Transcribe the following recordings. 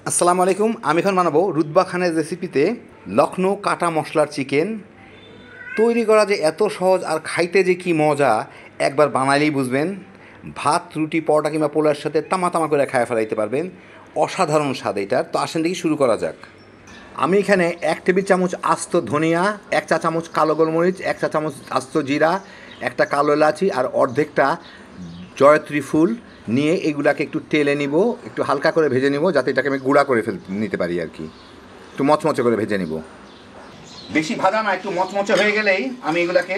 আসসালামু আলাইকুম। আমি এখন বানাবো রুতবা খানের রেসিপিতে লখনৌ কাটা মশলার চিকেন। তৈরি করা যে এত সহজ আর খাইতে যে কি মজা, একবার বানাইলেই বুঝবেন। ভাত, রুটি, পরোটা কিংবা পোলার সাথে তামা তামা করে খায় ফেলাইতে পারবেন। অসাধারণ স্বাদ এটার। তো আসেন দেখি শুরু করা যাক। আমি এখানে 1 টেবিল চামচ আস্ত ধনিয়া, 1 চা চামচ কালো গোলমরিচ, 1 চা চামচ আস্ত জিরা, একটা কালো এলাচি আর অর্ধেকটা জয়ত্রী ফুল নিয়ে এগুলাকে একটু তেলে নিব, একটু হালকা করে ভেজে নিব, যাতে এটাকে আমি গুঁড়া করে নিতে পারি আর কি। একটু মচমচে করে ভেজে নিব, বেশি ভাজা না, একটু মচমচে হয়ে গেলেই আমি এগুলাকে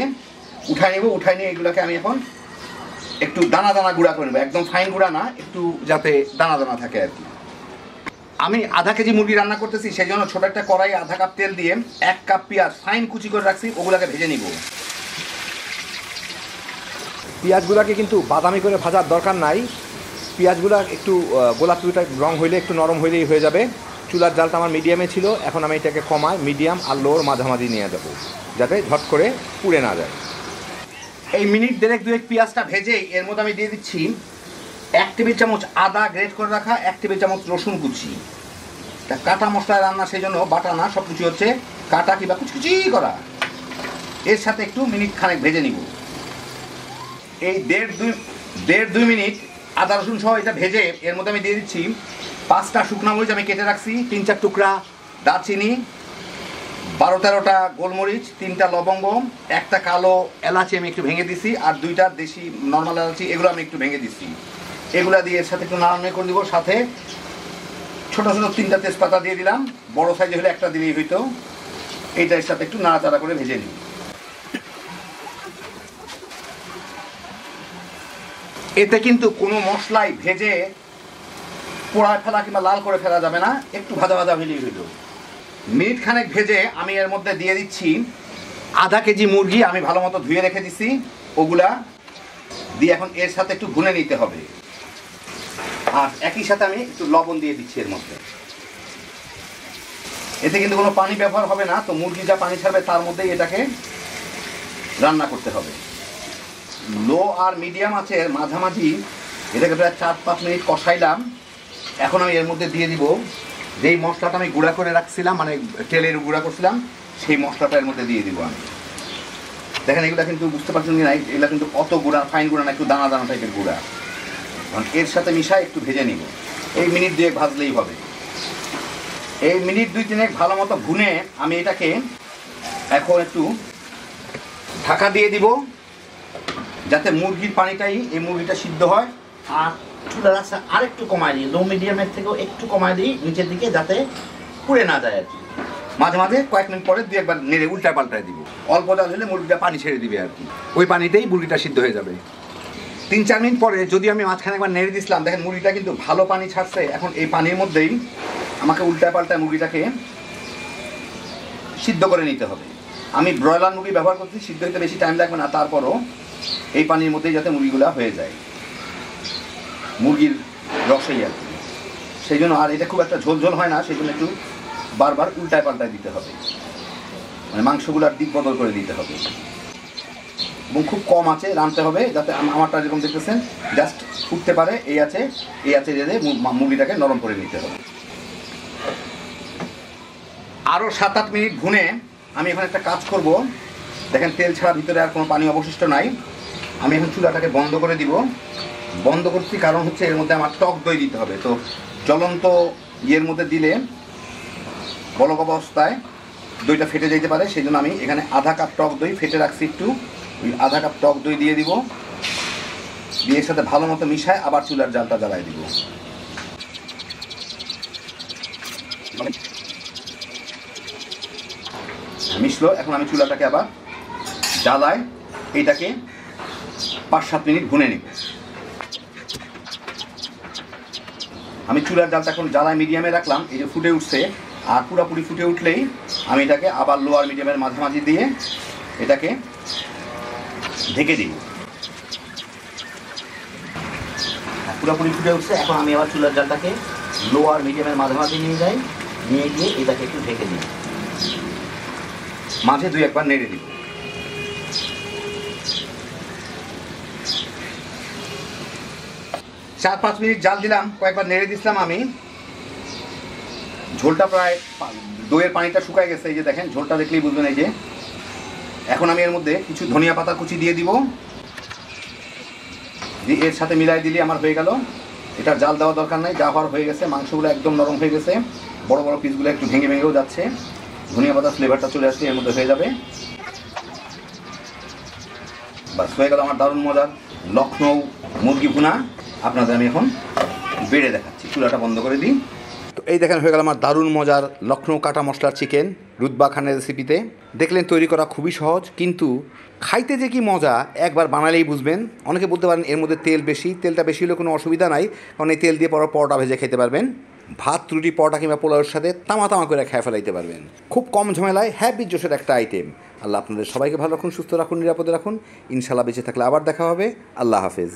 উঠাই নিব। উঠাই নিয়ে এগুলাকে আমি এখন একটু দানা দানা গুঁড়া করে নেবো, একদম ফাইন গুঁড়া না, একটু যাতে দানা দানা থাকে আর কি। আমি আধা কেজি মুরগি রান্না করতেছি, সেই জন্য ছোটো একটা কড়াই আধা কাপ তেল দিয়ে 1 কাপ পেঁয়াজ ফাইন কুচি করে রাখছি, ওগুলাকে ভেজে নিব। পেঁয়াজগুলোকে কিন্তু বাদামি করে ভাজার দরকার নাই। পেঁয়াজগুলো একটু গোলাপি রং হইলে, একটু নরম হইলেই হয়ে যাবে। চুলার জালটা আমার মিডিয়ামে ছিল, এখন আমি এটাকে কমায় মিডিয়াম আর লোর মাঝামাঝি নিয়ে যাব, যাতে ঝট করে পুড়ে না যায়। এই মিনিট দেড়েক দুয়েক পেঁয়াজটা ভেজেই এর মধ্যে আমি দিয়ে দিচ্ছি 1 টেবিল চামচ আদা গ্রেট করে রাখা, 1 টেবিল চামচ রসুন কুচি। তা কাটা মশলা রান্না, সেই জন্য বাটা না, সব কিছু হচ্ছে কাটা কিংবা কুচকুচি করা। এর সাথে একটু মিনিট খানেক ভেজে নিব। এই দেড় দুই মিনিট আদা রসুন সহ এটা ভেজে এর মধ্যে আমি দিয়ে দিচ্ছি 5টা শুকনো মরিচ আমি কেটে রাখছি, 3-4 টুকরা দারচিনি, 12-13টা গোলমরিচ, 3টা লবঙ্গ, একটা কালো এলাচি আমি একটু ভেঙে দিছি, আর 2টা দেশি নর্মাল এলাচি, এগুলো আমি একটু ভেঙে দিচ্ছি। এগুলা দিয়ে এর সাথে একটু নাড়ানাড়ি করে দিব। সাথে ছোটো ছোটো 3টা তেজপাতা দিয়ে দিলাম, বড় সাইজে হলে একটা দিলেই হইতো। এইটার সাথে একটু নাড়াচাড়া করে ভেজে নিই। এতে কিন্তু কোনো মশলাই ভেজে পোড়ায় ফেলা কিংবা লাল করে ফেলা যাবে না, একটু ভাজা ভাজা হইলেই হইল। মিনিট খানেক ভেজে আমি এর মধ্যে দিয়ে দিচ্ছি আধা কেজি মুরগি, আমি ভালো মতো ধুয়ে রেখে দিচ্ছি, ওগুলা দিয়ে এখন এর সাথে একটু ভুনে নিতে হবে। আর একই সাথে আমি একটু লবণ দিয়ে দিচ্ছি এর মধ্যে। এতে কিন্তু কোনো পানি ব্যবহার হবে না, তো মুরগি যা পানি ছাড়বে তার মধ্যেই এটাকে রান্না করতে হবে। লো আর মিডিয়াম আছে মাঝামাঝি এটাকে প্রায় 4-5 মিনিট কষাইলাম। এখন আমি এর মধ্যে দিয়ে দিব যেই মশলাটা আমি গুঁড়া করে রাখছিলাম, মানে তেলের গুঁড়া করছিলাম, সেই মশলাটা এর মধ্যে দিয়ে দিব আমি। দেখেন এগুলো কিন্তু বুঝতে পারছেন কি না, এগুলো কিন্তু অত গুঁড়া, ফাইন গুঁড়া না, একটু দানা দানা টাইপের গুঁড়া। এর সাথে মিশাই একটু ভেজে নিব। এই মিনিট 2 ভাজলেই হবে। এই মিনিট 2-3 ভালো মতো ভুনে আমি এটাকে এখন একটু ঢাকা দিয়ে দিব, যাতে মুরগির পানিটাই এই মুরগিটা সিদ্ধ হয়। আর চুলার আঁচটা আরেকটু কমায় দিই, লো মিডিয়ামের থেকেও একটু কমায় দিই নিচের দিকে, যাতে পুড়ে না যায় আর কি। মাঝে মাঝে কয়েক মিনিট পরে 2-1বার নেড়ে উল্টায় পাল্টায় দিব। অল্প জাল হলে মুরগিটা পানি ছেড়ে দিবে আর কি, ওই পানিতেই মুরগিটা সিদ্ধ হয়ে যাবে। 3-4 মিনিট পরে যদি আমি মাঝখানে একবার নেড়ে দিছিলাম, দেখেন মুরগিটা কিন্তু ভালো পানি ছাড়ছে। এখন এই পানির মধ্যেই আমাকে উল্টায় পাল্টায় মুরগিটাকে সিদ্ধ করে নিতে হবে। আমি ব্রয়লার মুরগি ব্যবহার করছি, সিদ্ধ হতে বেশি টাইম লাগবে না, তারপরও এই পানির মধ্যেই যাতে মুরগিগুলা হয়ে যায়, মুরগির রসেই আর কি। সেই জন্য, আর এটা খুব একটা ঝোল ঝোল হয় না, সেই জন্য একটু বারবার উল্টায় পাল্টায় দিতে হবে, মানে মাংসগুলার দিক বদল করে দিতে হবে। এবং খুব কম আছে রাঁধতে হবে, যাতে আমারটা যেরকম দেখতেছেন জাস্ট ফুটতে পারে, এই আছে দিয়ে মুরগিটাকে নরম করে নিতে হবে। আরও 7-8 মিনিট ভুনে আমি এখন একটা কাজ করব। দেখেন তেল ছাড়া ভিতরে আর কোনো পানি অবশিষ্ট নাই। আমি এখন চুলাটাকে বন্ধ করে দিব। বন্ধ করছি কারণ হচ্ছে এর মধ্যে আমার টক দই দিতে হবে। তো জ্বলন্ত ইয়ের মধ্যে দিলে বলক অবস্থায় দইটা ফেটে যেতে পারে, সেই জন্য আমি এখানে আধা কাপ টক দই ফেটে রাখছি একটু, ওই আধা কাপ টক দই দিয়ে দিব। দিয়ে এর সাথে ভালো মতো মিশায় আবার চুলার জালটা জ্বালাই দিব। মিশলো, এখন আমি চুলাটাকে আবার জ্বালায় এইটাকে 5-7 মিনিট ভুনে নিব। আমি চুলার জালটা এখন জ্বালায় মিডিয়ামে রাখলাম, এই যে ফুটে উঠছে। আর পুরোপুরি ফুটে উঠলেই আমি এটাকে আবার লো আর মিডিয়ামের মাঝামাঝি দিয়ে এটাকে ঢেকে দিই। পুরোপুরি ফুটে উঠছে, এখন আমি আবার চুলার জালটাকে লো আর মিডিয়ামের মাঝামাঝি নিয়ে যাই, নিয়ে গিয়ে এটাকে একটু ঢেকে দিই, মাঝে 2-1বার নেড়ে দিব। 4-5 মিনিট জাল দিলাম, কয়েকবার নেড়ে দিছিলাম আমি। ঝোলটা প্রায় দইয়ের পানিটা শুকায় গেছে, এই যে দেখেন ঝোলটা দেখলেই বুঝবেন। এই যে এখন আমি এর মধ্যে কিছু ধনিয়া পাতা কুচি দিয়ে দিব, এর সাথে মিলাই দিলে আমার হয়ে গেল। এটা জাল দেওয়া দরকার নাই, যা হওয়ার হয়ে গেছে। মাংসগুলো একদম নরম হয়ে গেছে, বড় বড় পিসগুলো একটু ভেঙে ভেঙেও যাচ্ছে, ধনিয়া পাতার ফ্লেভারটা চলে আসছে, এর মধ্যে হয়ে যাবে। বাস হয়ে গেল আমার দারুণ মজার লখনৌ মুরগি ভুনা। আপনাদের আমি এখন বেড়ে দেখাচ্ছি, চুলাটা বন্ধ করে দিই। তো এই দেখেন হয়ে গেল আমার দারুণ মজার লখনৌ কাটা মশলার চিকেন রুতবা খানের রেসিপিতে। দেখলেন তৈরি করা খুবই সহজ, কিন্তু খাইতে যে কি মজা একবার বানালেই বুঝবেন। অনেকে বলতে পারেন এর মধ্যে তেল বেশি, তেলটা বেশি হলে কোনো অসুবিধা নাই, কারণ এই তেল দিয়ে পরোটা ভেজে খেতে পারবেন। ভাত, রুটি, পরোটা কিংবা পোলাওয়ের সাথে তামা তামা করে খেয়ে ফেলাইতে পারবেন। খুব কম ঝামেলায় হ্যাপি জোশের একটা আইটেম। আল্লাহ আপনাদের সবাইকে ভালো রাখুন, সুস্থ রাখুন, নিরাপদে রাখুন। ইনশাল্লাহ বেঁচে থাকলে আবার দেখা হবে। আল্লাহ হাফেজ।